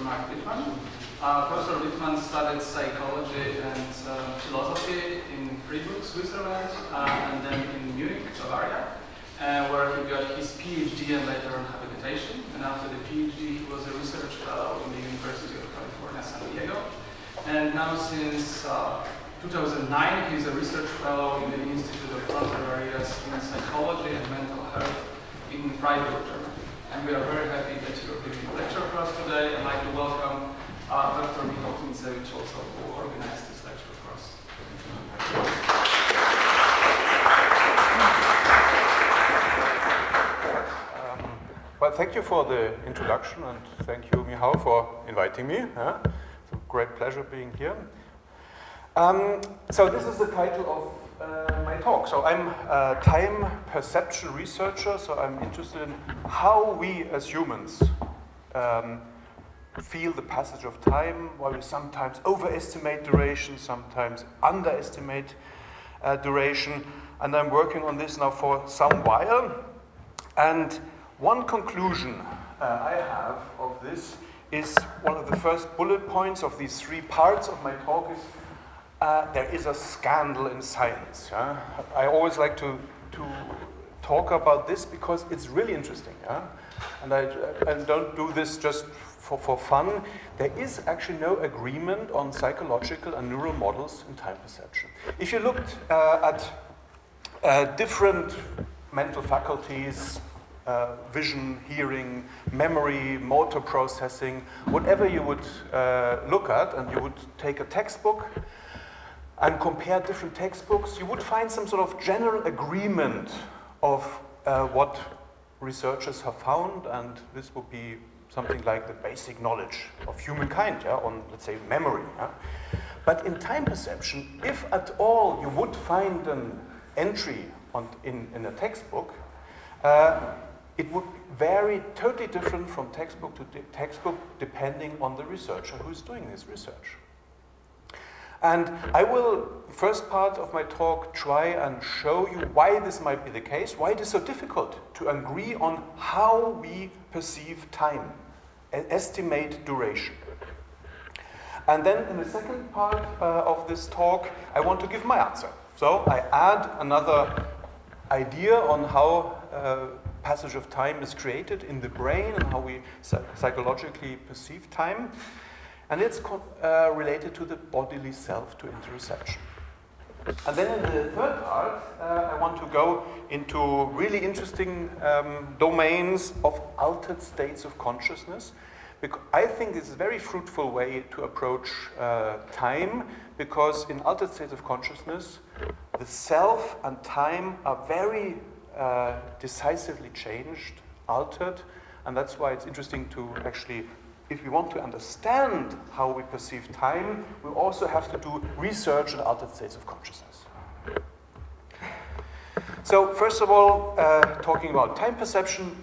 Marc Wittmann. Professor Wittmann studied psychology and philosophy in Freiburg, Switzerland, and then in Munich, Bavaria, where he got his PhD and later habilitation. And after the PhD, he was a research fellow in the University of California, San Diego. And now since 2009, he's a research fellow in the Insitute of Frontier Areas in Psychology and Mental Health in Freiburg, Germany. And we are very happy that you're giving a lecture for us today. I'd like to welcome Dr. Michał Klintsewicz, also, who organized this lecture for us. Well, thank you for the introduction, and thank you, Michał, for inviting me. It's a great pleasure being here. So this is the title of my talk. So I'm a time perception researcher, so I'm interested in how we as humans feel the passage of time, while we sometimes overestimate duration, sometimes underestimate duration. And I'm working on this now for some while. And one conclusion I have of this is one of the first bullet points of these three parts of my talk is there is a scandal in science. I always like to talk about this because it's really interesting. And I don't do this just for fun. There is actually no agreement on psychological and neural models in time perception. If you looked at different mental faculties, vision, hearing, memory, motor processing, whatever you would look at, and you would take a textbook and compare different textbooks, you would find some sort of general agreement of what researchers have found, and this would be something like the basic knowledge of humankind, on, let's say, memory. But in time perception, if at all you would find an entry in a textbook, it would vary totally different from textbook to textbook depending on the researcher who's doing this research. And I will, first part of my talk, try and show you why this might be the case, why it is so difficult to agree on how we perceive time, estimate duration. And then in the second part of this talk, I want to give my answer. So I add another idea on how passage of time is created in the brain and how we psychologically perceive time. And it's related to the bodily self, to interoception. And then in the third part, I want to go into really interesting domains of altered states of consciousness. Because I think it's a very fruitful way to approach time, because in altered states of consciousness, the self and time are very decisively changed, altered, and that's why it's interesting to actually, if we want to understand how we perceive time, we also have to do research on altered states of consciousness. So first of all, talking about time perception,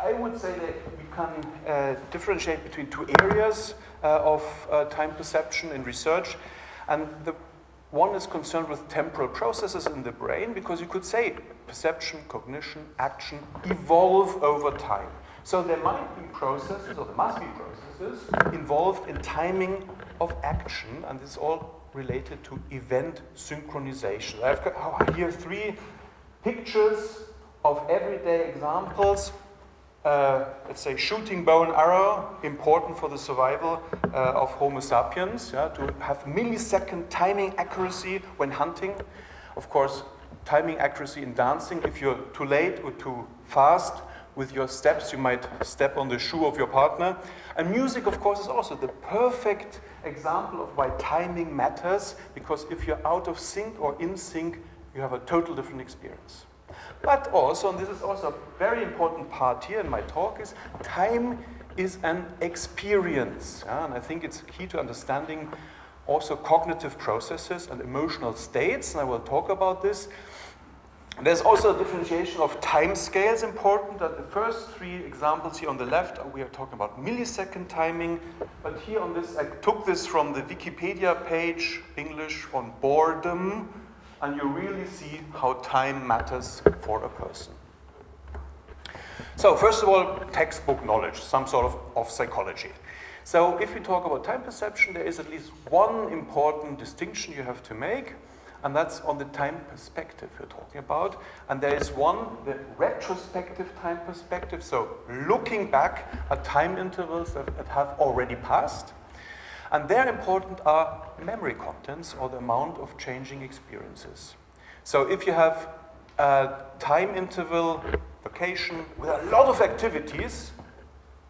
I would say that we can differentiate between two areas of time perception in research. And the one is concerned with temporal processes in the brain, because you could say perception, cognition, action evolve over time. So there might be processes, or there must be processes, involved in timing of action, and this is all related to event synchronization. I've got here three pictures of everyday examples. Let's say shooting bow and arrow, important for the survival of Homo sapiens, to have millisecond timing accuracy when hunting. Of course, timing accuracy in dancing, if you're too late or too fast with your steps, you might step on the shoe of your partner. And music, of course, is also the perfect example of why timing matters, because if you're out of sync or in sync, you have a total different experience. But also, and this is also a very important part here in my talk, is time is an experience. And I think it's key to understanding also cognitive processes and emotional states, and I will talk about this. There's also a differentiation of time scales important. That the first three examples here on the left, we are talking about millisecond timing, but here on this, I took this from the Wikipedia page, English, on boredom, and you really see how time matters for a person. So first of all, textbook knowledge, some sort of psychology. So if we talk about time perception, there is at least one important distinction you have to make, and that's on the time perspective you're talking about. And there is one, the retrospective time perspective, so looking back at time intervals that have already passed. And there important are memory contents, or the amount of changing experiences. So if you have a time interval vacation with a lot of activities,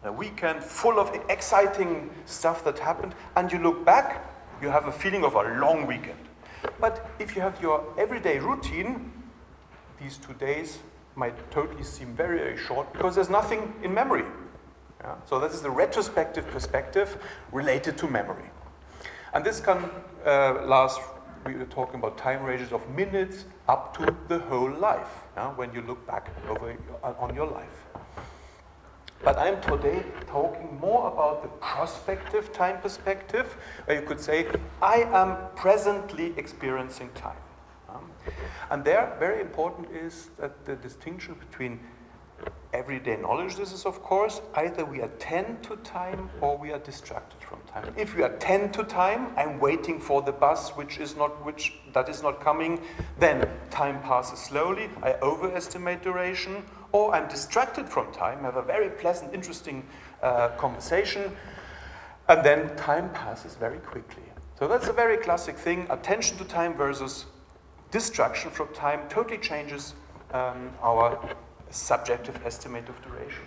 a weekend full of exciting stuff that happened, and you look back, you have a feeling of a long weekend. But if you have your everyday routine, these 2 days might totally seem very, very short because there's nothing in memory. Yeah? So this is the retrospective perspective related to memory. And this can last, we were talking about time ranges of minutes up to the whole life, yeah? When you look back on your life. But I'm today talking more about the prospective time perspective, where you could say, I am presently experiencing time. And there, very important is that the distinction between everyday knowledge, this is of course, either we attend to time or we are distracted from time. If we attend to time, I'm waiting for the bus that is not coming, then time passes slowly, I overestimate duration, or I'm distracted from time, have a very pleasant, interesting conversation, and then time passes very quickly. So that's a very classic thing. Attention to time versus distraction from time totally changes our subjective estimate of duration.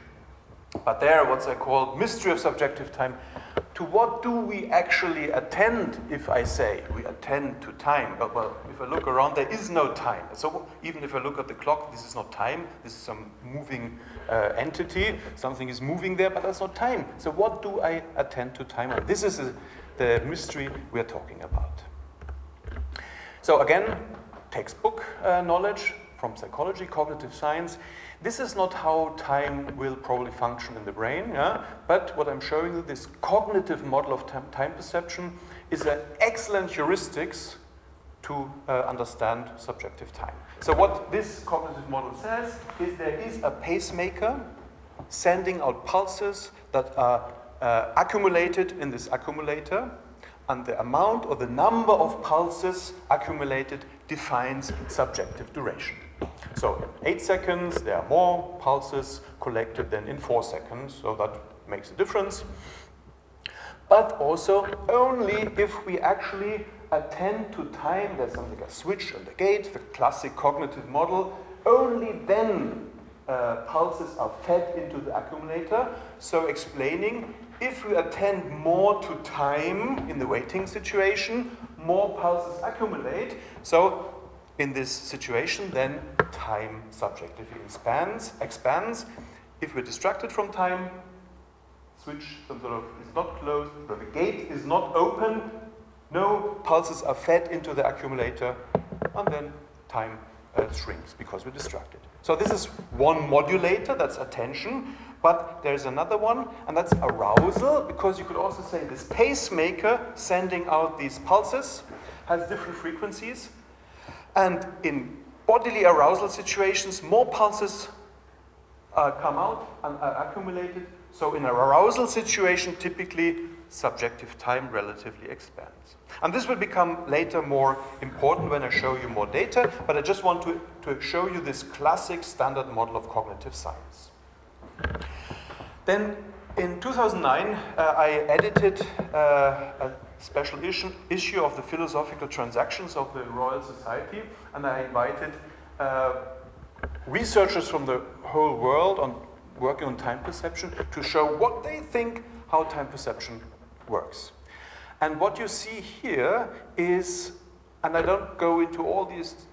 But there, what I call mystery of subjective time, to what do we actually attend if I say we attend to time? Well, if I look around, there is no time. So even if I look at the clock, this is not time, this is some moving entity, something is moving there, but that's not time. So what do I attend to time? And this is the mystery we're talking about. So again, textbook knowledge from psychology, cognitive science. This is not how time will probably function in the brain, yeah? But what I'm showing you, this cognitive model of time perception, is an excellent heuristics to understand subjective time. So what this cognitive model says is there is a pacemaker sending out pulses that are accumulated in this accumulator, and the amount or the number of pulses accumulated defines subjective duration. So in 8 seconds, there are more pulses collected than in 4 seconds, so that makes a difference. But also only if we actually attend to time, there's something like a switch and a gate, the classic cognitive model, only then pulses are fed into the accumulator. So explaining, if we attend more to time in the waiting situation, more pulses accumulate. So in this situation, then time subjectively expands. If we're distracted from time, switch some sort of is not closed, or the gate is not open, no pulses are fed into the accumulator, and then time shrinks because we're distracted. So this is one modulator, that's attention, but there's another one, and that's arousal, because you could also say this pacemaker sending out these pulses has different frequencies. And in bodily arousal situations, more pulses come out and are accumulated. So in an arousal situation, typically, subjective time relatively expands. And this will become later more important when I show you more data, but I just want to show you this classic standard model of cognitive science. Then in 2009, I edited a special issue of the Philosophical Transactions of the Royal Society, and I invited researchers from the whole world working on time perception to show what they think how time perception works. And what you see here is, and I don't go into all these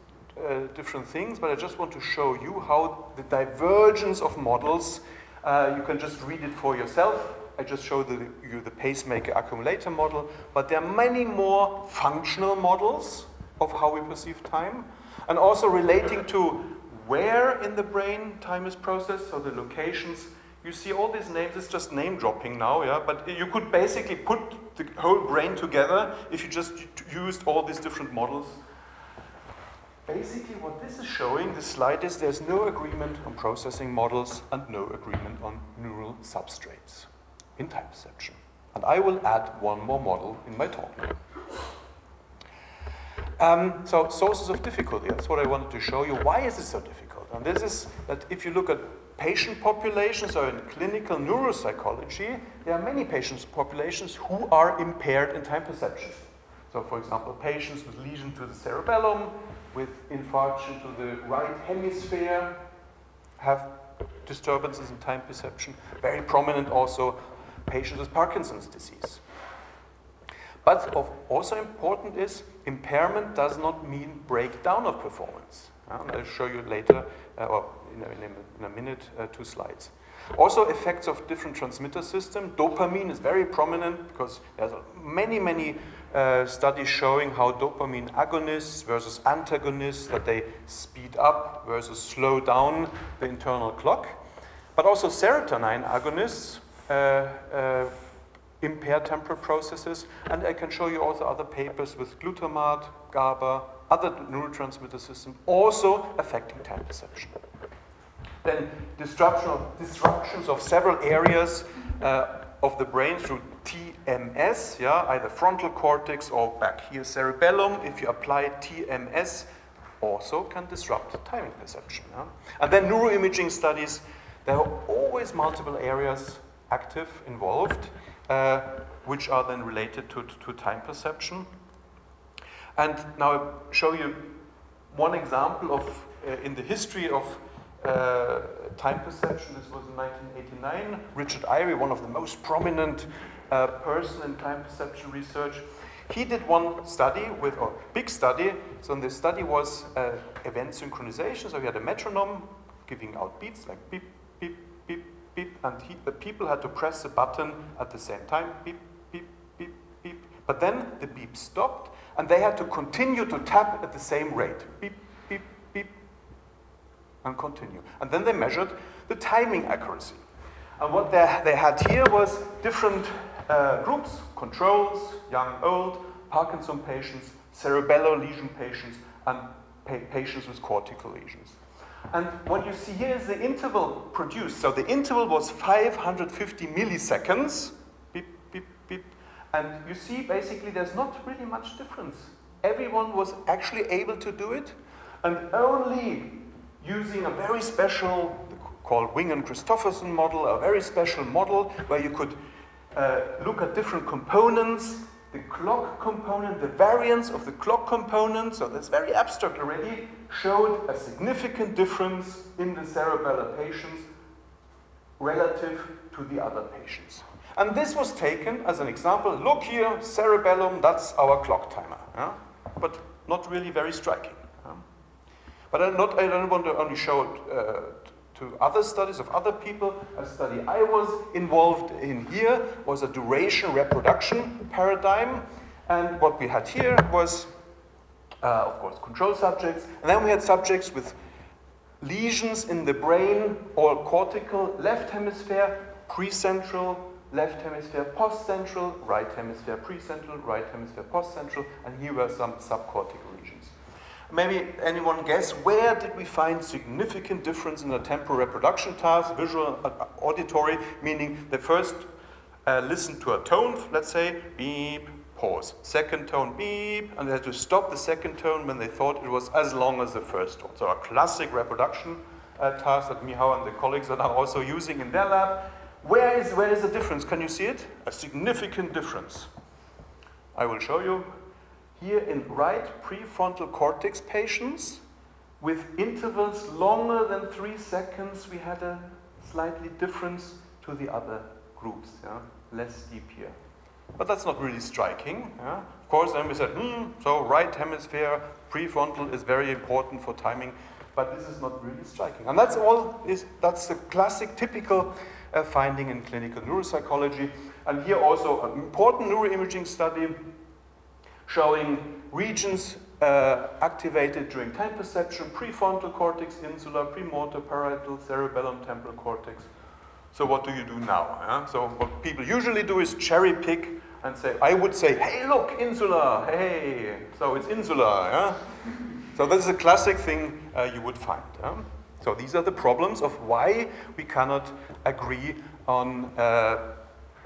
different things, but I just want to show you how the divergence of models, you can just read it for yourself. I just showed you the pacemaker accumulator model, but there are many more functional models of how we perceive time, and also relating to where in the brain time is processed, so the locations. You see all these names, it's just name dropping now, yeah, but you could basically put the whole brain together if you just used all these different models. Basically what this is showing, this slide, is there's no agreement on processing models and no agreement on neural substrates in time perception. And I will add one more model in my talk. So sources of difficulty, that's what I wanted to show you. Why is it so difficult? And this is that if you look at patient populations, or in clinical neuropsychology, there are many patient populations who are impaired in time perception. So for example, patients with lesion to the cerebellum, with infarction to the right hemisphere, have disturbances in time perception. Very prominent also patients with Parkinson's disease. But also important is impairment does not mean breakdown of performance. And I'll show you later, or in a minute, 2 slides. Also effects of different transmitter system. Dopamine is very prominent because there's many studies showing how dopamine agonists versus antagonists, that they speed up versus slow down the internal clock. But also serotonin agonists impair temporal processes, and I can show you also other papers with glutamate, GABA, other neurotransmitter systems also affecting time perception. Then disruptions of several areas of the brain through TMS, yeah, either frontal cortex or back here cerebellum. If you apply TMS, also can disrupt timing perception. Yeah? And then neuroimaging studies, there are always multiple areas active, involved, which are then related to time perception. And now I'll show you one example of, in the history of time perception. This was in 1989. Richard Iry, one of the most prominent person in time perception research, he did one study with, or big study. So this study was event synchronization. So he had a metronome giving out beats like beep, beep, beep, beep, and the people had to press the button at the same time, beep, beep, beep, beep. But then the beep stopped, and they had to continue to tap at the same rate, beep, beep, beep, and continue. And then they measured the timing accuracy. And what they had here was different groups, controls, young, old, Parkinson patients, cerebellar lesion patients, and patients with cortical lesions. And what you see here is the interval produced. So the interval was 550 milliseconds, beep, beep, beep. And you see basically there's not really much difference. Everyone was actually able to do it, and only using a very special, called Wing and Christopherson model, a very special model where you could look at different components, the clock component, the variance of the clock component, so that's very abstract already, showed a significant difference in the cerebellar patients relative to the other patients. And this was taken as an example. Look here, cerebellum, that's our clock timer. Yeah? But not really very striking. Yeah? But I don't want to only show it to other studies of other people. A study I was involved in here was a duration reproduction paradigm. And what we had here was, of course, control subjects. And then we had subjects with lesions in the brain, all cortical, left hemisphere, precentral, left hemisphere, postcentral, right hemisphere, precentral, right hemisphere, postcentral, and here were some subcortical regions. Maybe anyone guess, where did we find significant difference in the temporal reproduction task, visual, auditory, meaning they first listened to a tone, let's say, beep, pause. Second tone, beep, and they had to stop the second tone when they thought it was as long as the first tone. So a classic reproduction task that Michał and the colleagues are now also using in their lab. Where is the difference? Can you see it? A significant difference. I will show you. Here in right prefrontal cortex patients, with intervals longer than 3 seconds, we had a slightly difference to the other groups. Yeah? Less deep here. But that's not really striking. Yeah? Of course, then we said, so right hemisphere, prefrontal is very important for timing, but this is not really striking. And that's the classic, typical finding in clinical neuropsychology. And here also an important neuroimaging study showing regions activated during time perception, prefrontal cortex, insula, premotor, parietal, cerebellum, temporal cortex. So what do you do now? Yeah? So what people usually do is cherry pick and say, I would say, hey, look, insula, hey. So it's insula. Yeah? So this is a classic thing you would find. Yeah? So these are the problems of why we cannot agree on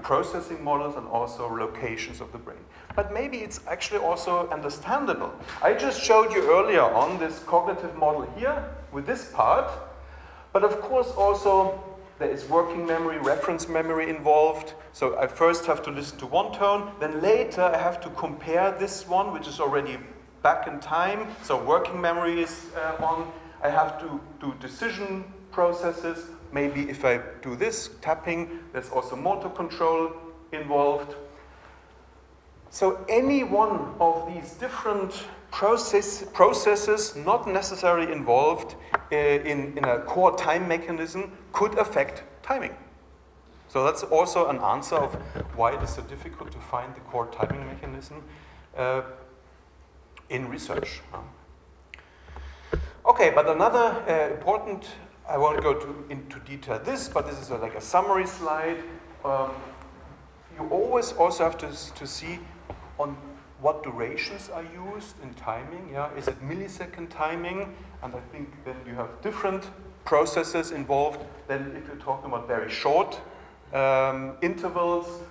processing models and also locations of the brain. But maybe it's actually also understandable. I just showed you earlier on this cognitive model here with this part, but of course also there is working memory, reference memory involved. So I first have to listen to one tone, then later I have to compare this one, which is already back in time. So working memory is on. I have to do decision processes. Maybe if I do this, tapping, there's also motor control involved. So any one of these different processes not necessarily involved in a core time mechanism could affect timing. So that's also an answer of why it is so difficult to find the core timing mechanism in research. Okay, but another important, I won't go into detail this, but this is like a summary slide. You always also have to see on what durations are used in timing. Yeah, is it millisecond timing? And I think then you have different processes involved than if you're talking about very short intervals,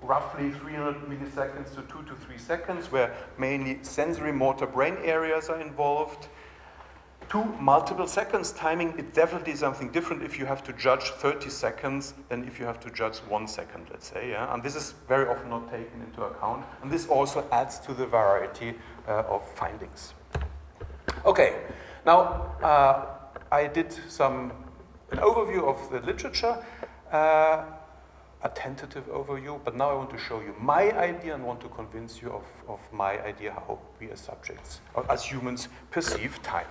roughly 300 milliseconds to 2 to 3 seconds, where mainly sensory motor brain areas are involved. To multiple seconds timing, it's definitely something different if you have to judge 30 seconds than if you have to judge 1 second, let's say. Yeah? And this is very often not taken into account. And this also adds to the variety of findings. Okay, now I did an overview of the literature, a tentative overview, but now I want to show you my idea and want to convince you of my idea how we as subjects, or as humans, perceive time.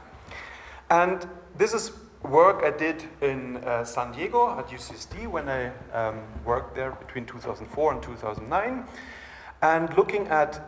And this is work I did in San Diego at UCSD when I worked there between 2004 and 2009. And looking at,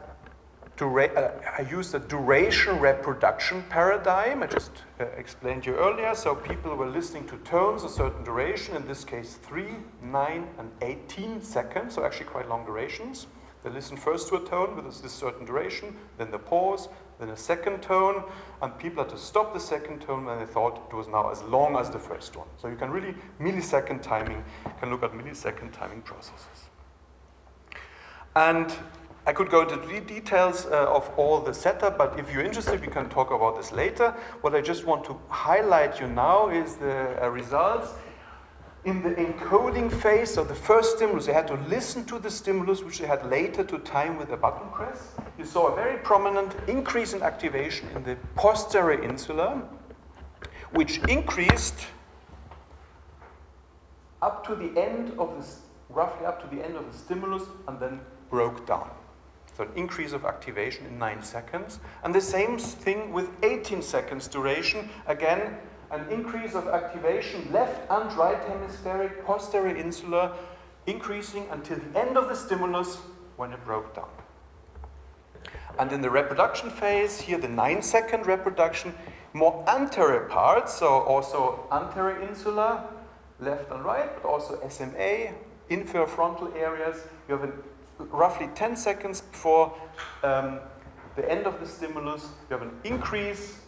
I used a duration reproduction paradigm. I just explained to you earlier. So people were listening to tones a certain duration, in this case 3, 9, and 18 seconds, so actually quite long durations. They listen first to a tone with this certain duration, then the pause, then a second tone, and people had to stop the second tone when they thought it was now as long as the first one. So you can really millisecond timing, can look at millisecond timing processes. And I could go into the details of all the setup, but if you're interested, we can talk about this later. What I just want to highlight you now is the results. In the encoding phase, so the first stimulus, they had to listen to the stimulus, which they had later to time with a button press. You saw a very prominent increase in activation in the posterior insula, which increased up to the end of this, roughly up to the end of the stimulus, and then broke down. So an increase of activation in 9 seconds. And the same thing with 18 seconds duration. Again, an increase of activation, left and right hemispheric, posterior insular, increasing until the end of the stimulus when it broke down. And in the reproduction phase, here the 9-second reproduction, more anterior parts, so also anterior insular, left and right, but also SMA, inferior frontal areas. You have roughly 10 seconds before the end of the stimulus, you have an increase,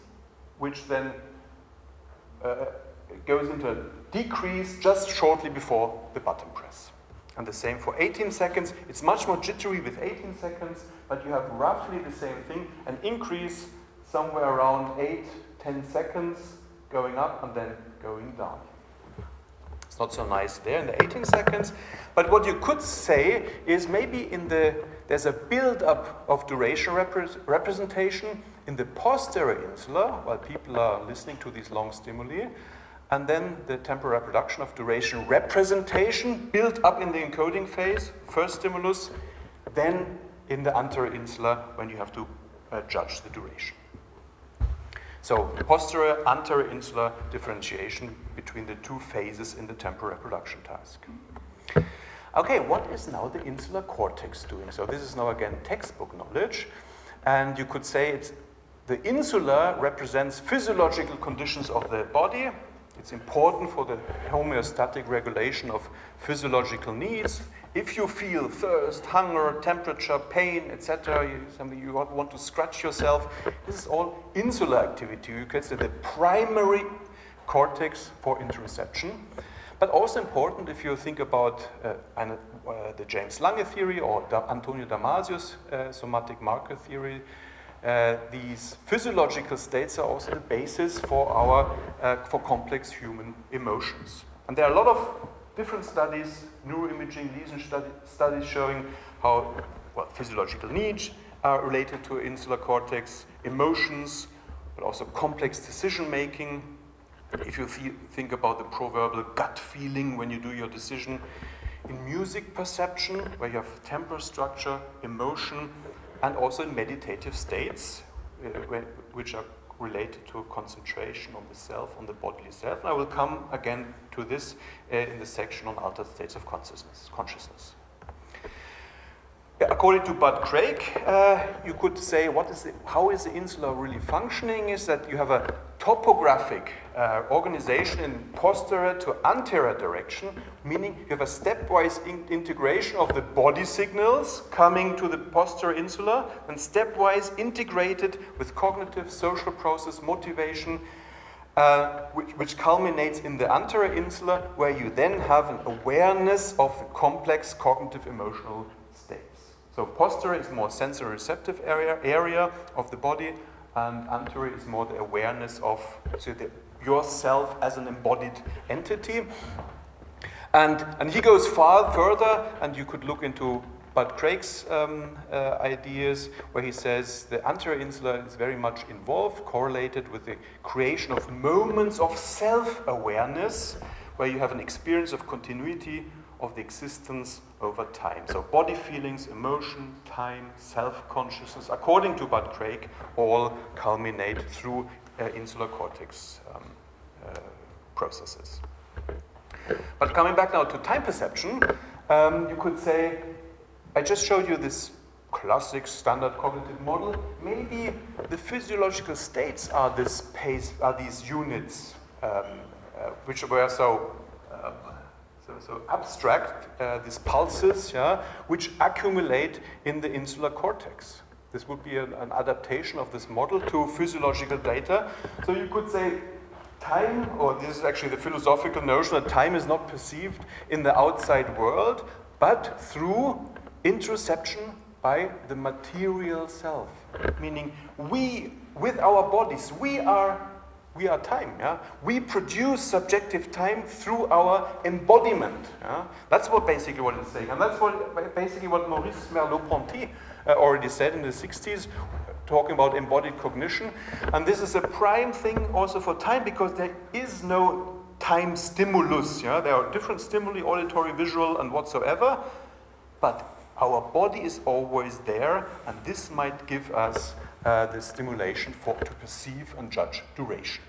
which then goes into a decrease just shortly before the button press. And the same for 18 seconds. It's much more jittery with 18 seconds, but you have roughly the same thing, an increase somewhere around 8-10 seconds going up and then going down. It's not so nice there in the 18 seconds, but what you could say is maybe there's a build-up of duration representation in the posterior insula while people are listening to these long stimuli, and then the temporal reproduction of duration representation built up in the encoding phase, first stimulus, then in the anterior insula when you have to judge the duration. So posterior, anterior insular differentiation between the two phases in the temporal reproduction task. Okay, what is now the insular cortex doing? So this is now again textbook knowledge, and you could say the insula represents physiological conditions of the body. It's important for the homeostatic regulation of physiological needs. If you feel thirst, hunger, temperature, pain, etc., something you want to scratch yourself, this is all insular activity. You could say the primary cortex for interoception. but also important if you think about the James Lange theory or Antonio Damasio's somatic marker theory. These physiological states are also the basis for for complex human emotions. And there are a lot of different studies, neuroimaging, lesion studies showing how physiological needs are related to insular cortex, emotions, but also complex decision making. If you think about the proverbial gut feeling when you do your decision, in music perception, where you have temporal structure, emotion, and also in meditative states, which are related to concentration on the self, on the bodily self. And I will come again to this in the section on altered states of consciousness. According to Bud Craig, you could say how is the insula really functioning is that you have a topographic organization in posterior to anterior direction, meaning you have a stepwise integration of the body signals coming to the posterior insula and stepwise integrated with cognitive, social process, motivation, which culminates in the anterior insula, where you then have an awareness of the complex cognitive emotional states. So posterior is more sensory receptive area of the body, and anterior is more the awareness of yourself as an embodied entity. And he goes far further, and you could look into Bud Craig's ideas, where he says the anterior insula is very much involved, correlated with the creation of moments of self-awareness, where you have an experience of continuity of the existence over time. So body feelings, emotion, time, self-consciousness, according to Bud Craig, all culminate through insular cortex processes. But coming back now to time perception, you could say, I just showed you this classic standard cognitive model. Maybe the physiological states are these units which were so abstract, these pulses, which accumulate in the insular cortex. This would be an adaptation of this model to physiological data. So you could say time, or this is actually the philosophical notion that time is not perceived in the outside world, but through interoception by the material self. Meaning we, with our bodies, we are time. We produce subjective time through our embodiment. That's basically what it's saying. And that's basically what Maurice Merleau-Ponty already said in the 60s, talking about embodied cognition. And this is a prime thing also for time, because there is no time stimulus. There are different stimuli, auditory, visual, and whatsoever. But our body is always there, and this might give us the stimulation to perceive and judge duration.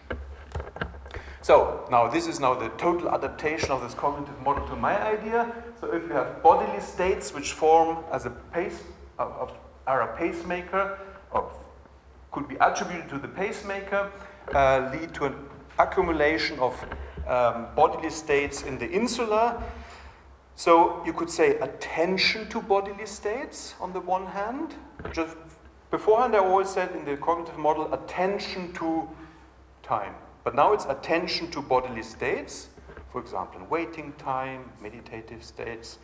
So now this is now the total adaptation of this cognitive model to my idea. So if you have bodily states which form as a are a pacemaker, or could be attributed to the pacemaker, lead to an accumulation of bodily states in the insula. So you could say attention to bodily states on the one hand. Just beforehand I always said in the cognitive model attention to time. But now it's attention to bodily states. For example, waiting time, meditative states,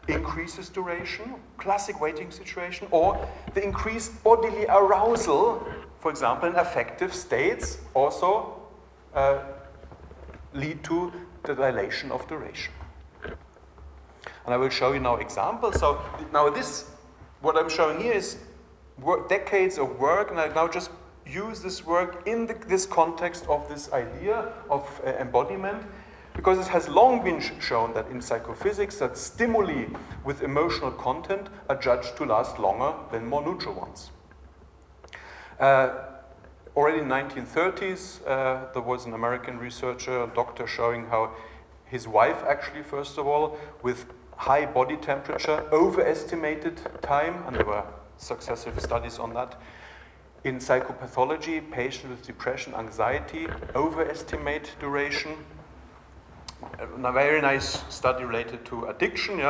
increases duration, classic waiting situation, or the increased bodily arousal, for example, in affective states, also lead to the dilation of duration. And I will show you now examples. So now what I'm showing here is decades of work, and I now just use this work in this context of this idea of embodiment, because it has long been shown that in psychophysics that stimuli with emotional content are judged to last longer than more neutral ones. Already in the 1930s, there was an American researcher, a doctor, showing how his wife actually, first of all, with high body temperature, overestimated time, and there were successive studies on that. In psychopathology, patients with depression, anxiety, overestimate duration. A very nice study related to addiction,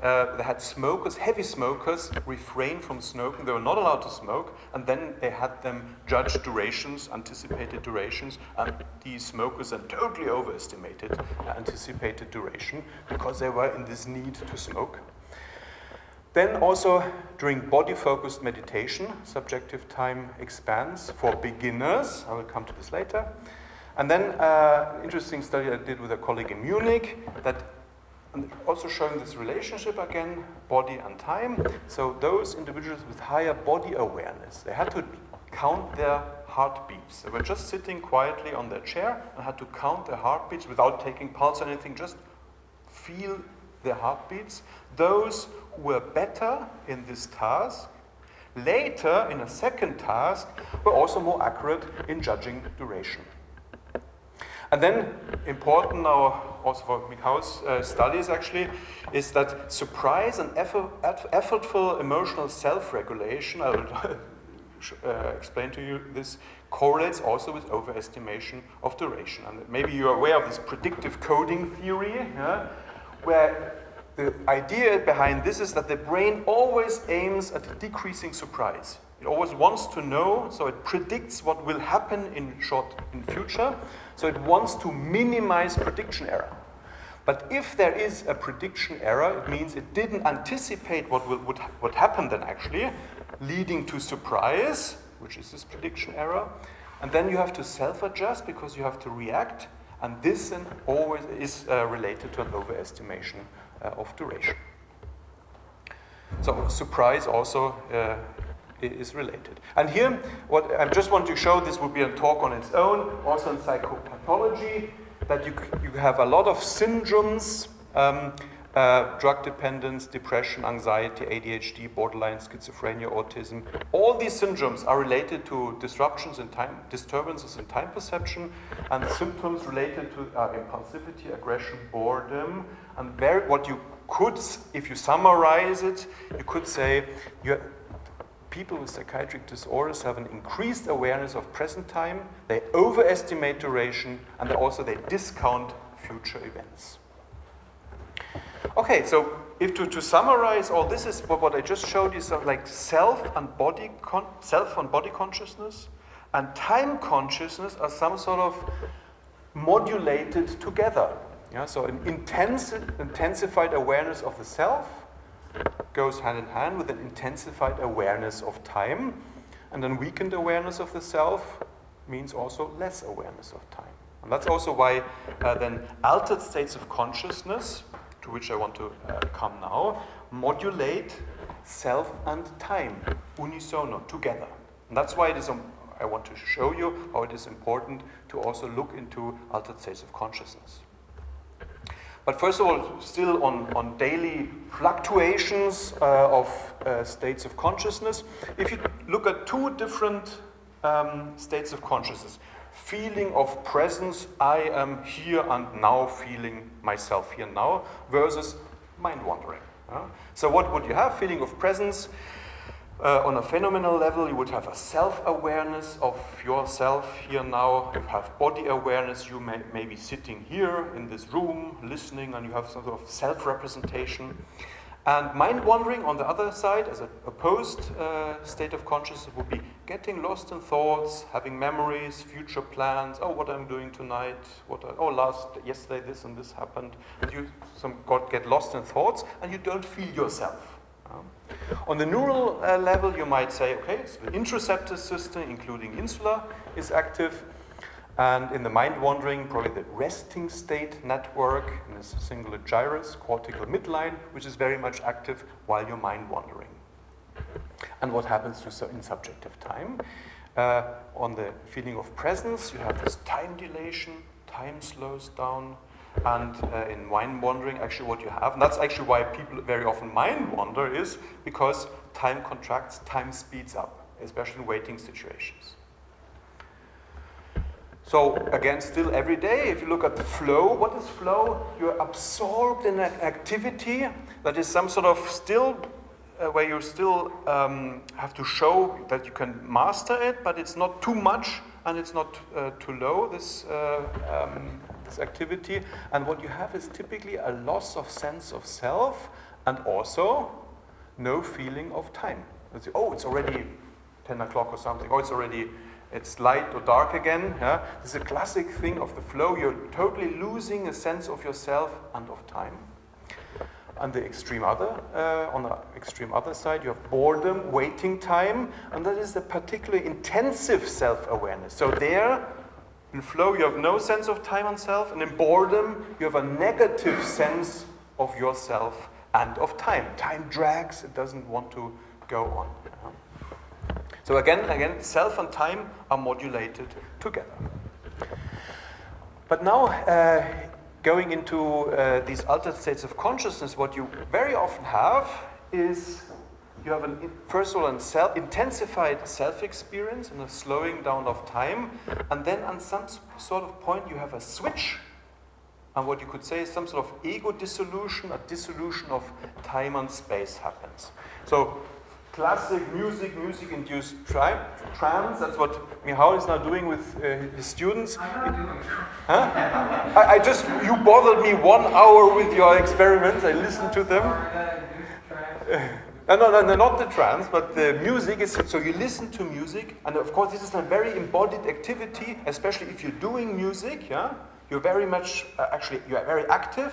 they had smokers, heavy smokers, refrain from smoking. They were not allowed to smoke, and then they had them judge durations, anticipated durations, and these smokers then totally overestimated anticipated duration because they were in this need to smoke. Then also during body-focused meditation, subjective time expands for beginners. I will come to this later. And then an interesting study I did with a colleague in Munich that also showing this relationship again, body and time. So those individuals with higher body awareness, they had to count their heartbeats. They were just sitting quietly on their chair and had to count their heartbeats without taking pulse or anything, just feel their heartbeats. Those who were better in this task, later in a second task, were also more accurate in judging duration. And then, important now also for Mikhail's studies actually, is that surprise and effortful emotional self-regulation, I will explain to you this, correlates also with overestimation of duration. And maybe you're aware of this predictive coding theory, where the idea behind this is that the brain always aims at decreasing surprise. It always wants to know, so it predicts what will happen in future. So it wants to minimize prediction error. But if there is a prediction error, it means it didn't anticipate what happened then actually, leading to surprise, which is this prediction error. And then you have to self-adjust because you have to react. And this then always is related to an overestimation of duration. So surprise also is related. And here, what I just want to show, this would be a talk on its own, also in psychopathology, that you have a lot of syndromes, drug dependence, depression, anxiety, ADHD, borderline, schizophrenia, autism. All these syndromes are related to disruptions in time, disturbances in time perception, and symptoms related to impulsivity, aggression, boredom, and what you could, if you summarize it, you could say people with psychiatric disorders have an increased awareness of present time, they overestimate duration, and they discount future events. Okay, so if to summarize all this is what I just showed you, so like self and body consciousness and time consciousness are some sort of modulated together. Yeah, so an intensified awareness of the self goes hand in hand with an intensified awareness of time, and then weakened awareness of the self means also less awareness of time. And that's also why then altered states of consciousness, to which I want to come now, modulate self and time, unisono, together. And that's why I want to show you how it is important to also look into altered states of consciousness. But first of all, still on daily fluctuations of states of consciousness, if you look at two different states of consciousness, feeling of presence, I am here and now feeling myself here now, versus mind wandering. So what would you have? Feeling of presence. On a phenomenal level, you would have a self-awareness of yourself here now. You have body awareness. You may be sitting here in this room, listening, and you have some sort of self-representation. And mind wandering, on the other side, as an opposed state of consciousness, would be getting lost in thoughts, having memories, future plans. Oh, what I'm doing tonight? Yesterday this and this happened. And you get lost in thoughts, and you don't feel yourself. On the neural level, you might say, okay, it's the interoceptive system, including insula, is active. And in the mind wandering, probably the resting state network in this singular gyrus, cortical midline, which is very much active while you're mind wandering. And what happens in subjective time? On the feeling of presence, you have this time dilation, time slows down. And in mind wandering, actually what you have, and that's actually why people very often mind wander, is because time contracts, time speeds up, especially in waiting situations. So again, still every day, if you look at the flow, what is flow? You're absorbed in an activity that is some sort of still, where you still have to show that you can master it, but it's not too much and it's not too low, this activity. And what you have is typically a loss of sense of self and also no feeling of time. Oh, it's already 10 o'clock or something. Oh, it's light or dark again. Yeah? This is a classic thing of the flow. You're totally losing a sense of yourself and of time. On the extreme other side, you have boredom, waiting time, and that is a particularly intensive self-awareness. So there, in flow, you have no sense of time and self, and in boredom, you have a negative sense of yourself and of time. Time drags, it doesn't want to go on. So again, self and time are modulated together. But now, going into these altered states of consciousness, what you very often have is you have, first of all, an intensified self-experience and a slowing down of time, and then on some sort of point you have a switch, and what you could say is some sort of ego dissolution, a dissolution of time and space happens. So classic music-induced trance, that's what Michał is now doing with his students. I'm not doing it. Huh? You bothered me 1 hour with your experiments, I listened to them. No, not the trance, but the music is, so you listen to music, and of course this is a very embodied activity, especially if you're doing music, yeah? You're very much, you are very active,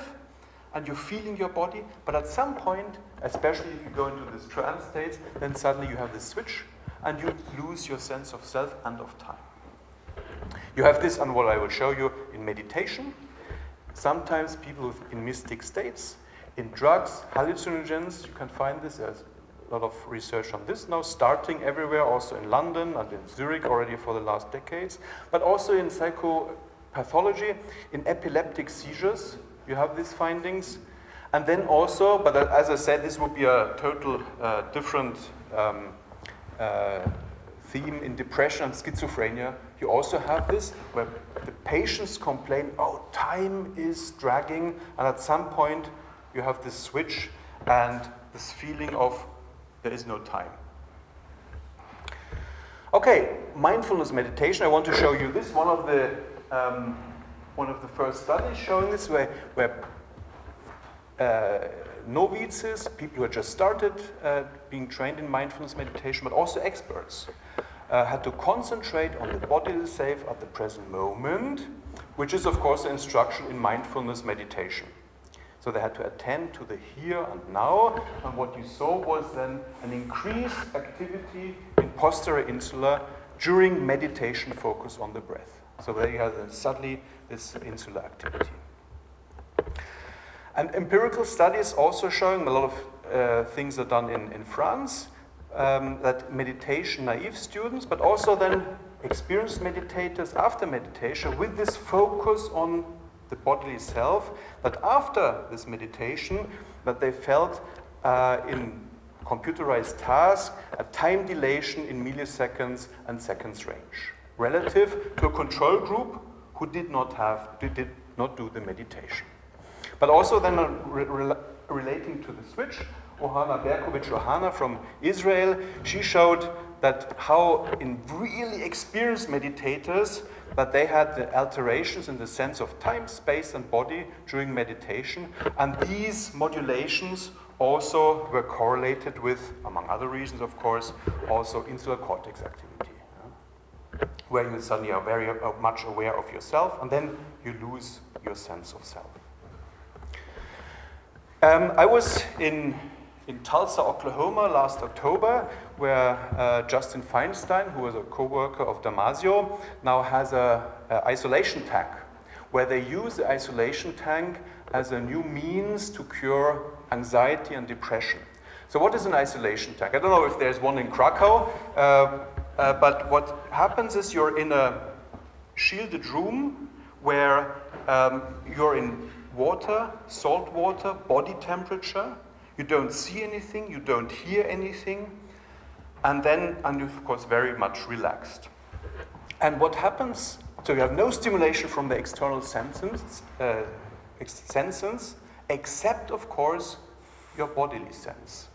and you're feeling your body, but at some point, especially if you go into this trance states, then suddenly you have this switch, and you lose your sense of self and of time. You have this, and what I will show you in meditation. Sometimes people in mystic states, in drugs, hallucinogens, you can find this. There's a lot of research on this now, starting everywhere, also in London and in Zurich already for the last decades, but also in psychopathology, in epileptic seizures, you have these findings. And then also, but as I said, this would be a total different theme in depression and schizophrenia. You also have this, where the patients complain, oh, time is dragging, and at some point you have this switch and this feeling of there is no time. Okay, mindfulness meditation. I want to show you this. One of the first studies showing this, where novices, people who had just started being trained in mindfulness meditation, but also experts, had to concentrate on the bodily self at the present moment, which is, of course, the instruction in mindfulness meditation. So they had to attend to the here and now, and what you saw was then an increased activity in posterior insula during meditation focus on the breath. So there you have suddenly this insular activity. And empirical studies also showing, a lot of things are done in France, that meditation naive students, but also then experienced meditators after meditation with this focus on the bodily self, that after this meditation, that they felt in computerized tasks a time dilation in milliseconds and seconds range, relative to a control group who did not do the meditation. But also then relating to the switch, Ohana Berkovich-Ohana from Israel, she showed that how in really experienced meditators, that they had the alterations in the sense of time, space, and body during meditation, and these modulations also were correlated with, among other reasons, of course, also insular cortex activity, where you suddenly are very much aware of yourself, and then you lose your sense of self. I was in Tulsa, Oklahoma last October, where Justin Feinstein, who was a co-worker of Damasio, now has an isolation tank, where they use the isolation tank as a new means to cure anxiety and depression. So what is an isolation tank? I don't know if there's one in Krakow, but what happens is you're in a shielded room where you're in water, salt water, body temperature. You don't see anything, you don't hear anything, and you're of course very much relaxed. And what happens, so you have no stimulation from the external senses, except of course your bodily sense.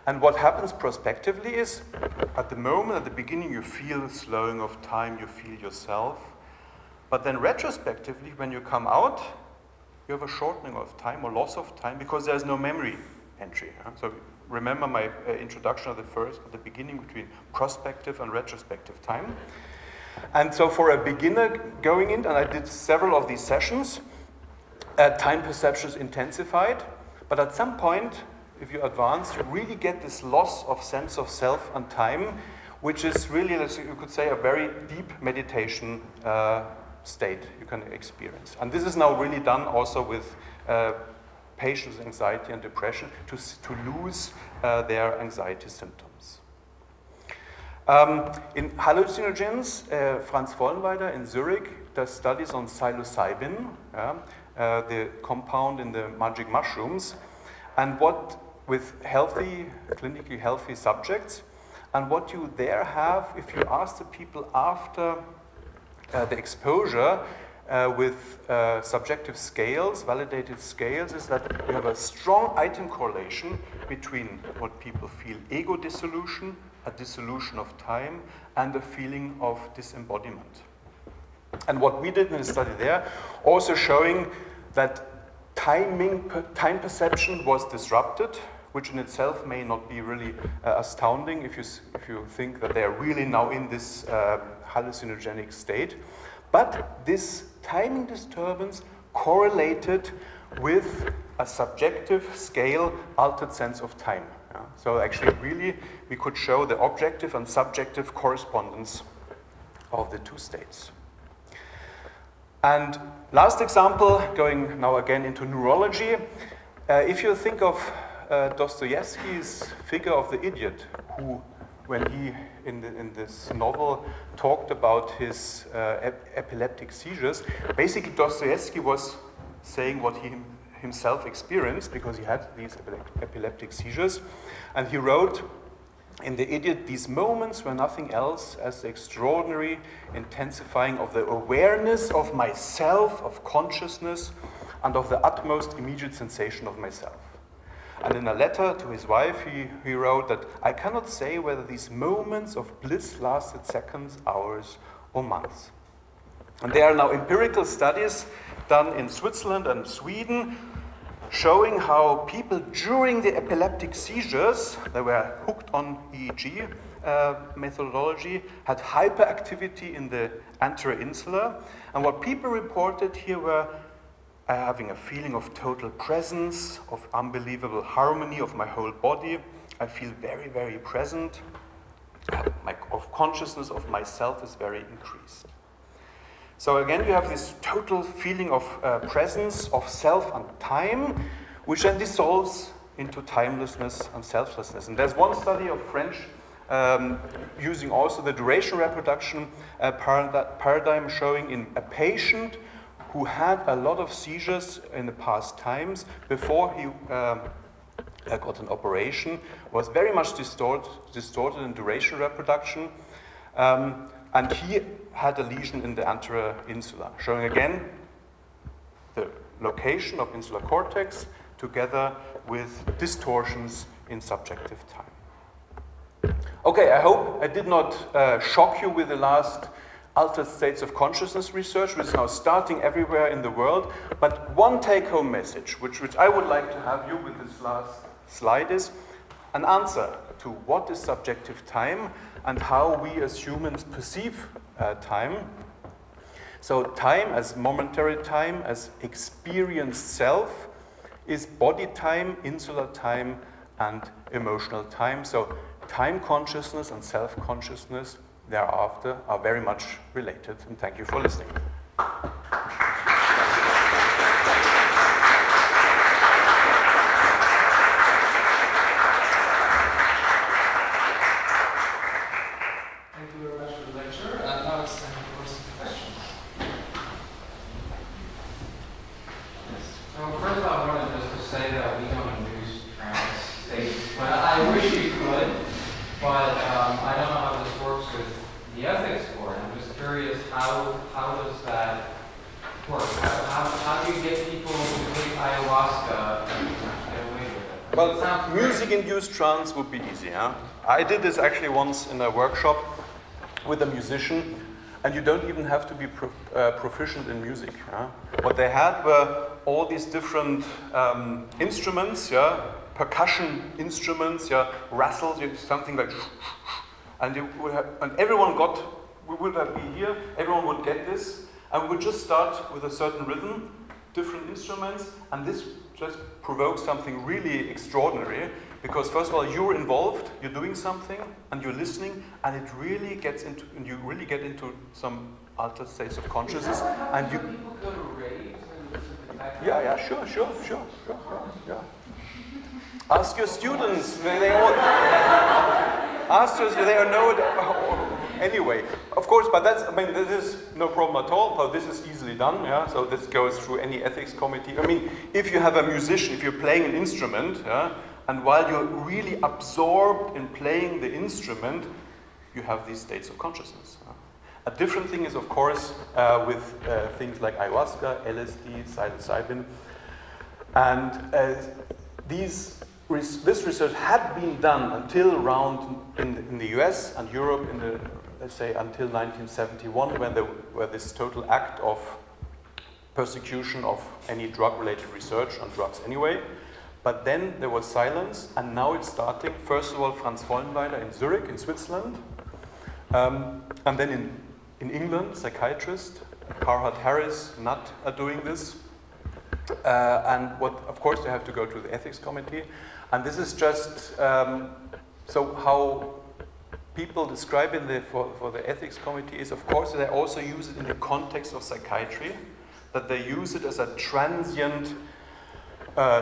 And what happens prospectively is, at the moment, at the beginning, you feel the slowing of time, you feel yourself, but then retrospectively, when you come out, you have a shortening of time or loss of time because there's no memory entry. So remember my introduction at the beginning between prospective and retrospective time. And so for a beginner going in, and I did several of these sessions, time perception is intensified, but at some point, if you advance, you really get this loss of sense of self and time, which is really, you could say, a very deep meditation state you can experience. And this is now really done also with patients with anxiety and depression to lose their anxiety symptoms. In hallucinogens, Franz Vollenweider in Zurich does studies on psilocybin, the compound in the magic mushrooms, and with clinically healthy subjects. And what you there have, if you ask the people after the exposure with subjective scales, validated scales, is that you have a strong item correlation between what people feel ego dissolution, a dissolution of time, and a feeling of disembodiment. And what we did in the study there, also showing that time perception was disrupted, which in itself may not be really astounding if you think that they are really now in this hallucinogenic state. But this timing disturbance correlated with a subjective scale altered sense of time. So actually really we could show the objective and subjective correspondence of the two states. And last example, going now again into neurology, if you think of Dostoevsky's figure of the idiot, who, when he, in this novel, talked about his epileptic seizures, basically Dostoevsky was saying what he himself experienced because he had these epileptic seizures. And he wrote in The Idiot, these moments were nothing else as the extraordinary intensifying of the awareness of myself, of consciousness, and of the utmost immediate sensation of myself. And in a letter to his wife, he wrote that, I cannot say whether these moments of bliss lasted seconds, hours, or months. And there are now empirical studies done in Switzerland and Sweden showing how people during the epileptic seizures, they were hooked on EEG methodology, had hyperactivity in the anterior insula. And what people reported here were having a feeling of total presence, of unbelievable harmony of my whole body. I feel very, very present. Of consciousness of myself is very increased. So again, you have this total feeling of presence, of self and time, which then dissolves into timelessness and selflessness. And there's one study of French using also the duration reproduction paradigm, showing in a patient who had a lot of seizures in the past times before he got an operation, was very much distorted in duration reproduction, and he had a lesion in the anterior insula, showing again the location of insular cortex together with distortions in subjective time. Okay, I hope I did not shock you with the last altered states of consciousness research, which is now starting everywhere in the world. But one take-home message, which I would like to have you with this last slide, is an answer to what is subjective time and how we as humans perceive time. So time as momentary time, as experienced self, is body time, insular time, and emotional time. So time consciousness and self-consciousness thereafter are very much related. And thank you for listening. Well, music-induced trance would be easy. Huh? I did this actually once in a workshop with a musician, and you don't even have to be proficient in music. Huh? What they had were all these different instruments, percussion instruments, yeah, rattles, something like, and everyone got, we would be here, everyone would get this, and we would just start with a certain rhythm, different instruments, and this just provokes something really extraordinary, because first of all, you're involved, you're doing something, and you're listening, and it really gets into, and you really get into some altered states of consciousness, and you... People go to raves and listen to that? Yeah, sure. Ask your students, they all... Ask us, they know it anyway. Of course, but that's, I mean, this is no problem at all, but this is easily done, yeah? So this goes through any ethics committee. I mean, if you have a musician, if you're playing an instrument, yeah, and while you're really absorbed in playing the instrument, you have these states of consciousness. A different thing is, of course, with things like ayahuasca, LSD, psilocybin, and this research had been done until around in the US and Europe in the, let's say, until 1971, when there were this total act of persecution of any drug-related research on drugs anyway. But then there was silence, and now it's starting. First of all, Franz Vollenweiler in Zurich, in Switzerland, and then in England, psychiatrist, Carhart Harris, Nutt are doing this. And of course, they have to go to the ethics committee. And this is just, so how people describe for the ethics committee is, of course, they also use it in the context of psychiatry, that they use it as a transient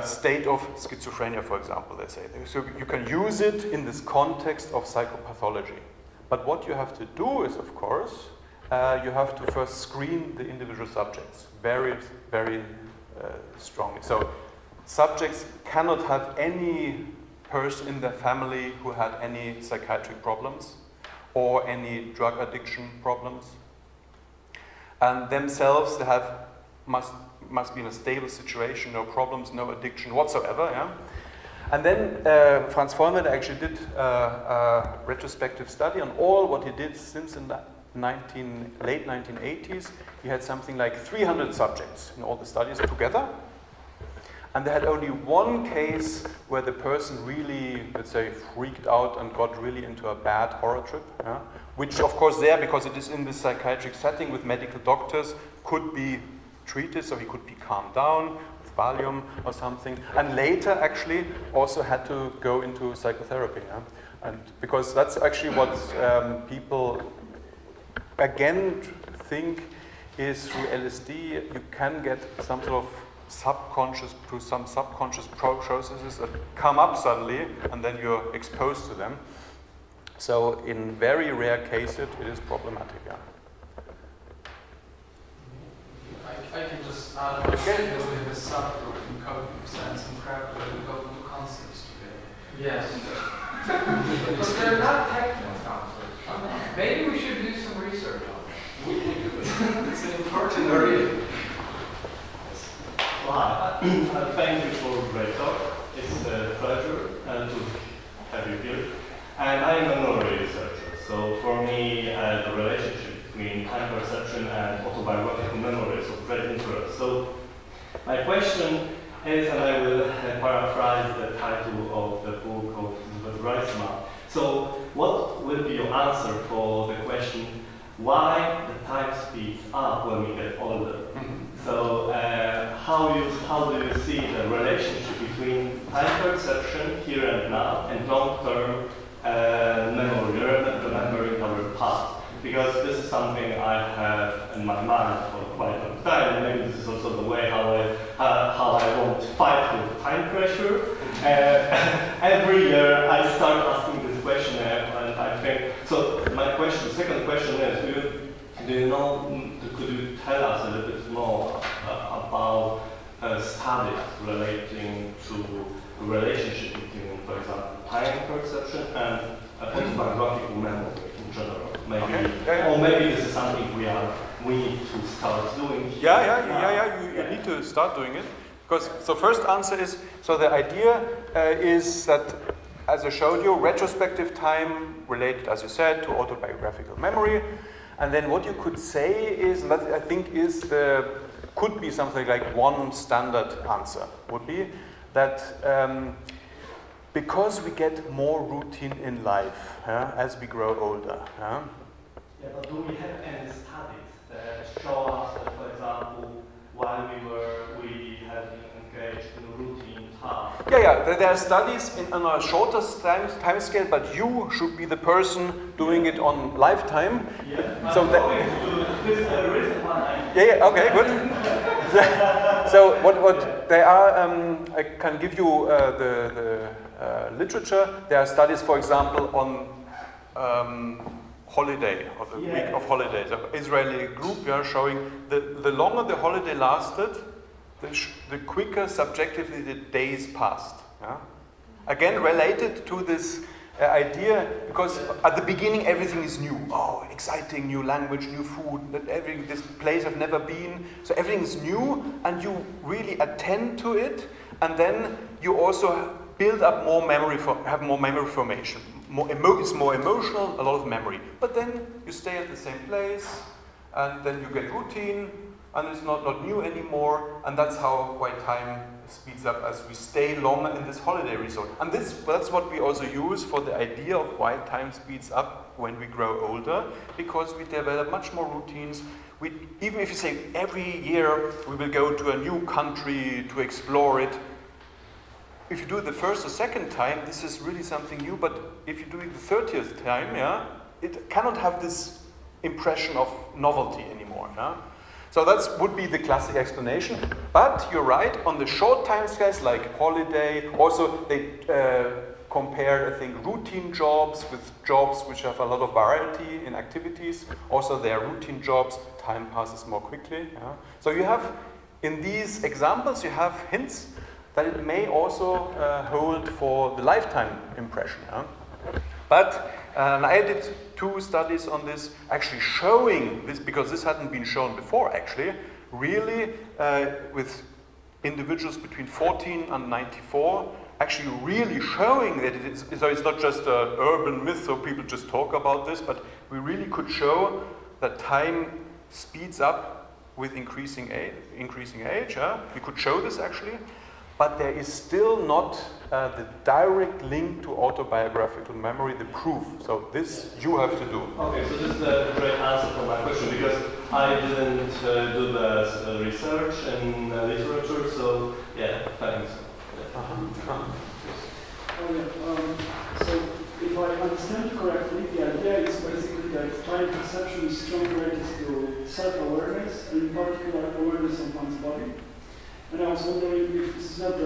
state of schizophrenia, for example, they say. So you can use it in this context of psychopathology. But what you have to do is, of course, you have to first screen the individual subjects very, very strongly. So subjects cannot have any person in their family who had any psychiatric problems or any drug addiction problems. And themselves, they must be in a stable situation, no problems, no addiction whatsoever. Yeah? And then Franz Vollenweiler actually did a retrospective study on all what he did since in the late 1980s. He had something like 300 subjects in all the studies together. And they had only one case where the person really, let's say, freaked out and got really into a bad horror trip, yeah? Which, of course, because it is in this psychiatric setting with medical doctors, could be treated, so he could be calmed down with Valium or something. And later, actually, also had to go into psychotherapy. Yeah? And because that's actually what people, again, think is through LSD, you can get some sort of subconscious processes that come up suddenly, and then you're exposed to them. So in very rare cases, it is problematic. Yeah. I can just add a bit with the subgroup in cognitive science and Krakow, we got new concepts today. Yes. But they're not technical concepts. Maybe we should do some research on it. We can do it. It's an important area. Well, thank you for a great talk. It's a pleasure to have you here. And I'm a memory researcher, so for me, the relationship between time perception and autobiographical memory is of great interest. So my question is, and I will paraphrase the title of the book of Zintegrowany. So what will be your answer for the question, why the time speeds up when we get older? So how do you see the relationship between time perception here and now and long-term memory, remembering our past? Because this is something I have in my mind for quite a long time, and maybe this is also the way how I won't fight with time pressure. Every year I start asking this question, and I think, so my second question is, could you tell us a little bit more about studies relating to the relationship between, for example, time perception and autobiographical memory in general? Maybe, or maybe this is something we need to start doing. You need to start doing it. Because so first answer is, so the idea is that, as I showed you, retrospective time related, as you said, to autobiographical memory. And then what you could say is, and that I think could be something like one standard answer would be that because we get more routine in life as we grow older. Yeah, but do we have any studies that show us that, for example, while we have been engaged in routine tasks? Yeah, there are studies on a shorter time scale, but you should be the person doing it on lifetime. Yeah, so this is the reason why okay, good. So what there are, I can give you the literature. There are studies, for example, on holiday, or the week of holidays. An Israeli group showing the longer the holiday lasted, the quicker subjectively the days passed. Yeah? Again, related to this idea, because at the beginning everything is new. Oh, exciting, new language, new food, this place I've never been. So everything is new, and you really attend to it, and then you also build up more memory, have more memory formation. It's more emotional, a lot of memory. But then you stay at the same place, and then you get routine, and it's not new anymore, and that's why time speeds up as we stay longer in this holiday resort. And that's what we also use for the idea of why time speeds up when we grow older, because we develop much more routines. Even if you say every year we will go to a new country to explore it, if you do it the first or second time, this is really something new, but if you do it the 30th time, it cannot have this impression of novelty anymore. So that would be the classic explanation. But you're right, on the short time scales like holiday, also they compared, I think, routine jobs with jobs which have a lot of variety in activities. Also their routine jobs, time passes more quickly. So you have, in these examples, you have hints that it may also hold for the lifetime impression. But I did 2 studies on this, actually showing this, because this hadn't been shown before actually, really with individuals between 14 and 94, actually really showing that it is, so it's not just an urban myth, so people just talk about this, but we really could show that time speeds up with increasing age. We could show this actually. But there is still not the direct link to autobiographical memory, the proof. So this you have to do. Okay, so this is a great answer for my question, because I didn't do the research and literature, so yeah, thanks. So if I understand correctly, the idea is basically that time perception is strongly related to self-awareness, and in particular awareness of one's body. And I was wondering if this is not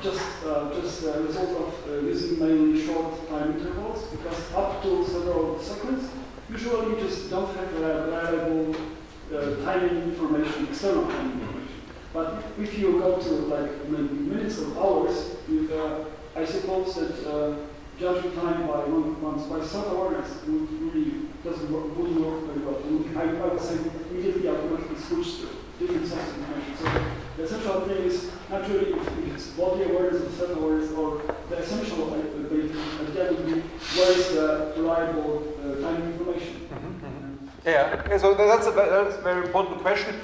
just a result of using mainly short time intervals, because up to several seconds, usually you just don't have reliable timing information, external timing information. But if you go to like minutes or hours, I suppose that judging time by self-awareness wouldn't work very well. I would say immediately automatically switch to different sources of information. So the essential thing is naturally if it's body awareness or self-awareness, or the essential idea would be where is the reliable timing information. Yeah, so that's a very important question.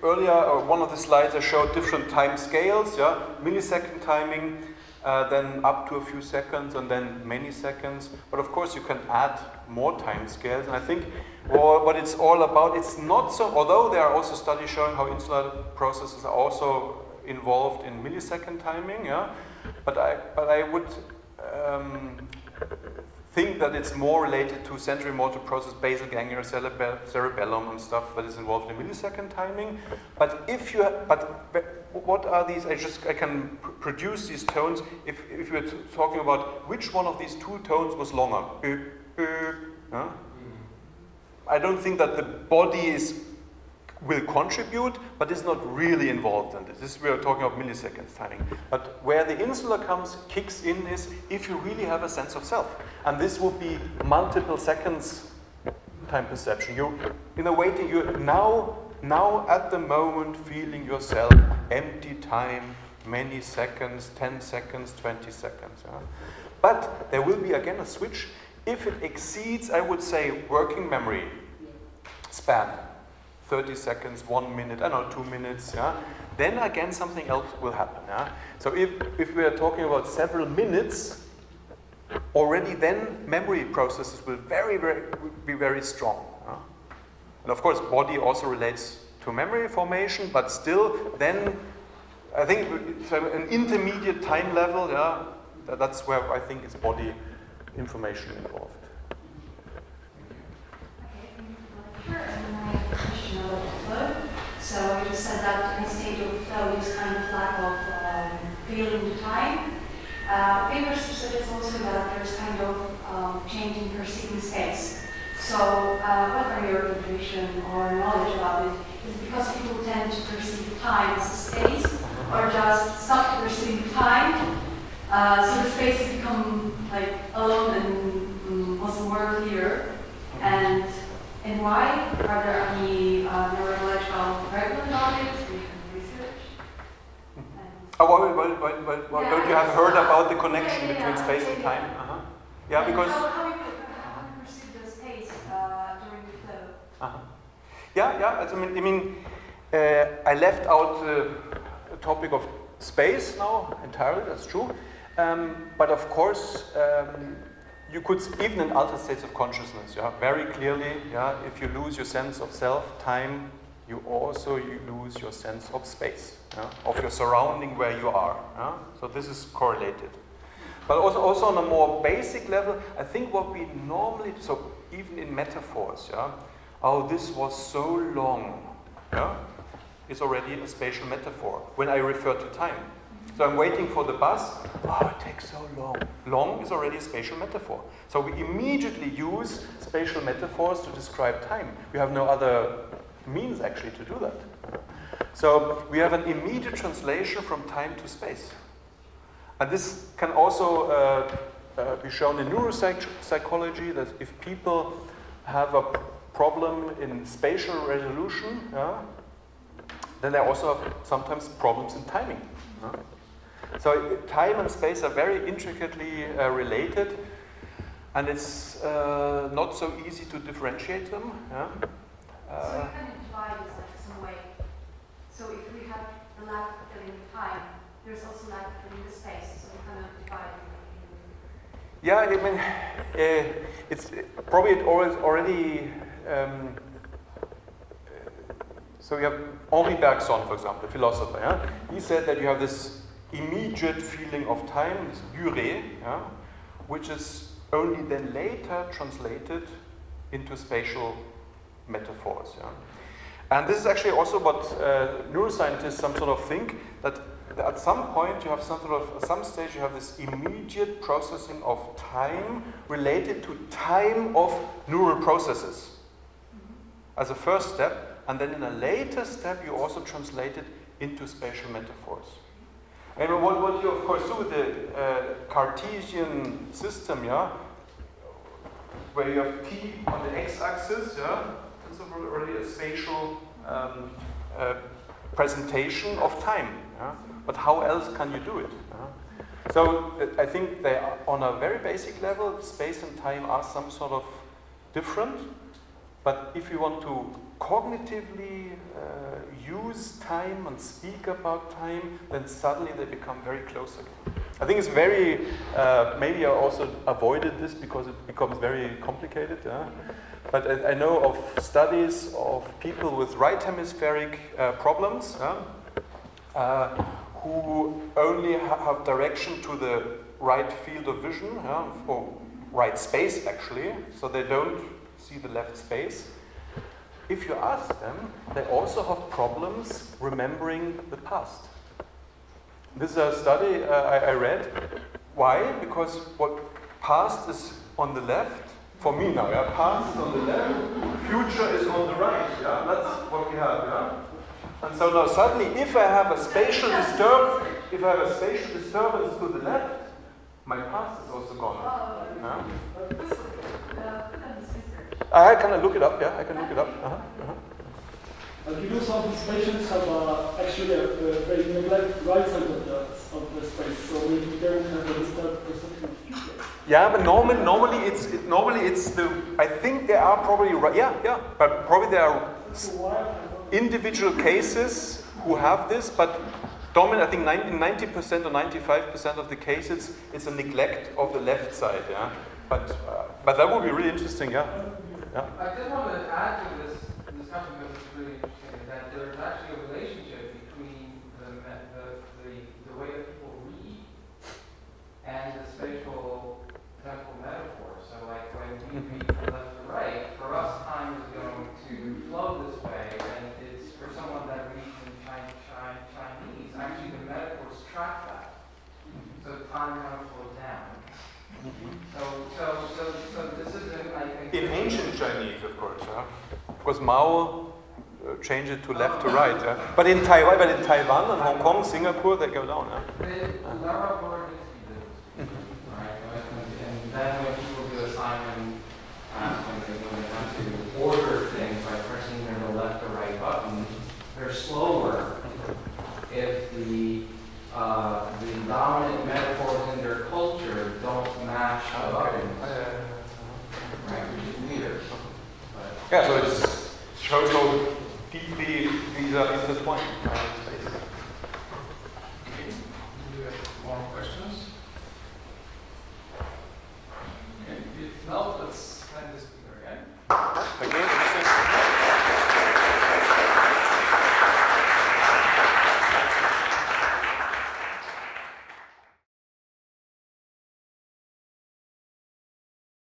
Earlier, one of the slides I showed different time scales, millisecond timing, then up to a few seconds, and then many seconds. But of course you can add more time scales, and I think what it's all about, it's not so, although there are also studies showing how insular processes are also involved in millisecond timing, but I would think that it's more related to sensory motor process, basal ganglia, cerebellum and stuff that is involved in millisecond timing. But what are these? I can produce these tones if we're talking about which one of these 2 tones was longer. I don't think that the body will contribute, but it's not really involved in this. We are talking about milliseconds timing. But where the insular kicks in is if you really have a sense of self. And this will be multiple seconds time perception. You're now at the moment feeling yourself, empty time, many seconds, 10 seconds, 20 seconds. But there will be again a switch. If it exceeds, I would say, working memory span, 30 seconds, 1 minute, 2 minutes, then again something else will happen. Yeah? So if we are talking about several minutes, already then memory processes will be very strong. Yeah? And of course, body also relates to memory formation, but still, then I think it's an intermediate time level. Yeah, that's where I think is body information involved. And I have a question about the flow. So you said that in a state of flow is kind of lack of feeling the time. Papers suggest also that there's kind of change in perceiving space. So what are your intuition or knowledge about it? Is it because people tend to perceive time as a space, or just stop perceiving time, so the spaces become like alone and also more clear? And why? Are there any neurological regular knowledge we can research? Don't you have heard about the connection between space and time? Yeah, because... How you perceive the space during the flow? Yeah. I left out the topic of space now entirely, that's true. But of course, you could, even in altered states of consciousness, very clearly, if you lose your sense of self, time, you lose your sense of space, of your surrounding where you are. So this is correlated. But also on a more basic level, I think what we normally, so even in metaphors, oh, this was so long, is already a spatial metaphor when I refer to time. So I'm waiting for the bus, oh, it takes so long. Long is already a spatial metaphor. So we immediately use spatial metaphors to describe time. We have no other means actually to do that. So we have an immediate translation from time to space. And this can also be shown in neuropsychology, that if people have a problem in spatial resolution, then they also have sometimes problems in timing. So time and space are very intricately related, and it's not so easy to differentiate them. So you can divide this like some way. So if we have a lack of filling the time, there's also lack of filling the space. So we kind of divide it. Yeah, I mean, it's probably already. So you have Henri Bergson, for example, the philosopher. He said that you have this immediate feeling of time, this durée, which is only then later translated into spatial metaphors. And this is actually also what neuroscientists some sort of think, that at some point you have at some stage you have this immediate processing of time related to time of neural processes as a first step, and then in a later step you also translate it into spatial metaphors. And what you of course do with the Cartesian system, where you have t on the x-axis, this is already a spatial presentation of time. But how else can you do it? So I think they are, on a very basic level, space and time are some sort of different. But if you want to cognitively use time and speak about time, then suddenly they become very close again. I think it's very, maybe I also avoided this because it becomes very complicated. But I know of studies of people with right hemispheric problems who only have direction to the right field of vision, or right space actually, so they don't see the left space. If you ask them, they also have problems remembering the past. This is a study I read. Why? Because what past is on the left, for me now, past is on the left, future is on the right, that's what we have, And so now suddenly, if I have a spatial disturbance to the left, my past is also gone. I can look it up, I can look it up. People, some of these patients have actually they neglect right side of the space, so we don't have a disturbed perception of future. Yeah, but normally it's the. I think there are probably but probably there are individual cases who have this, but dominant, I think 90% or 95% of the cases, it's a neglect of the left side, yeah. But that would be really interesting, yeah. Yeah. I did want to add to this discussion because it's really interesting that there's actually a relationship between the way that people read and the spatial temporal metaphor. So like when we read from left to right, for us time is going to flow this way, and it's for someone that reads in Chinese, actually the metaphors track that. So time kind of flows down. So this isn't, I think... In ancient Chinese, of course, because Mao changed it to left to right. But in Taiwan and Hong Kong, Singapore, they go down. The lower word needs to be this. Right? And then when people do assignment, when they have to order things by pressing the left or right button, they're slower if the dominant metaphors in their culture don't match the buttons. Right, which is weird. Yeah, so it shows how deeply these are intertwined.